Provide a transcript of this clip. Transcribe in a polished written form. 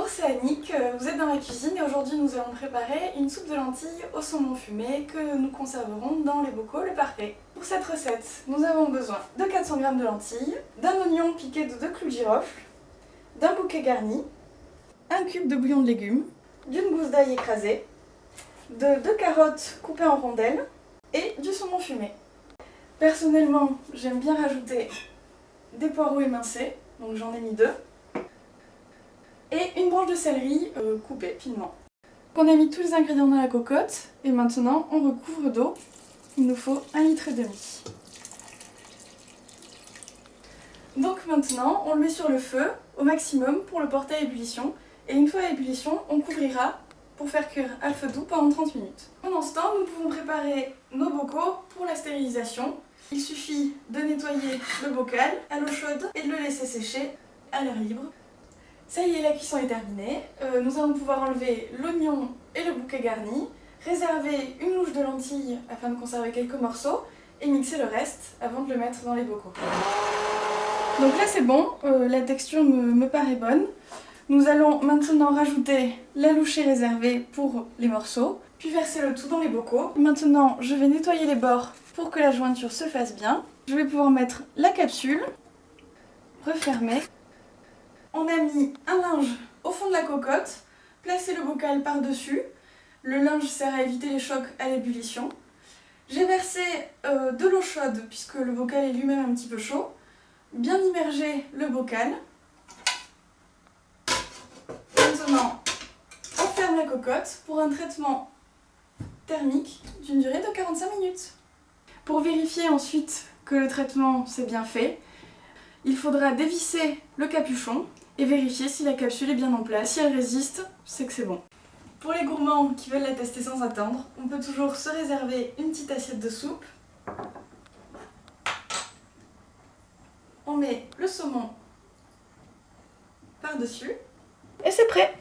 c'est Annick, vous êtes dans la cuisine et aujourd'hui nous allons préparer une soupe de lentilles au saumon fumé que nous conserverons dans les bocaux le parfait. Pour cette recette, nous avons besoin de 400 g de lentilles, d'un oignon piqué de 2 clous de girofle, d'un bouquet garni, un cube de bouillon de légumes, d'une gousse d'ail écrasée, de 2 carottes coupées en rondelles et du saumon fumé. Personnellement, j'aime bien rajouter des poireaux émincés, donc j'en ai mis 2. Et une branche de céleri coupée finement. On a mis tous les ingrédients dans la cocotte et maintenant on recouvre d'eau. Il nous faut 1,5 litre. Donc maintenant on le met sur le feu au maximum pour le porter à ébullition et une fois à ébullition on couvrira pour faire cuire à feu doux pendant 30 minutes. Pendant ce temps nous pouvons préparer nos bocaux pour la stérilisation. Il suffit de nettoyer le bocal à l'eau chaude et de le laisser sécher à l'air libre. Ça y est, la cuisson est terminée. Nous allons pouvoir enlever l'oignon et le bouquet garni, réserver une louche de lentilles afin de conserver quelques morceaux et mixer le reste avant de le mettre dans les bocaux. Donc là c'est bon, la texture me paraît bonne. Nous allons maintenant rajouter la louchée réservée pour les morceaux, puis verser le tout dans les bocaux. Maintenant je vais nettoyer les bords pour que la jointure se fasse bien. Je vais pouvoir mettre la capsule, refermer. On a mis un linge au fond de la cocotte, placé le bocal par-dessus. Le linge sert à éviter les chocs à l'ébullition. J'ai versé de l'eau chaude puisque le bocal est lui-même un petit peu chaud. Bien immergé le bocal. Maintenant, on ferme la cocotte pour un traitement thermique d'une durée de 45 minutes. Pour vérifier ensuite que le traitement s'est bien fait, il faudra dévisser le capuchon et vérifier si la capsule est bien en place. Si elle résiste, c'est que c'est bon. Pour les gourmands qui veulent la tester sans attendre, on peut toujours se réserver une petite assiette de soupe. On met le saumon par-dessus et c'est prêt!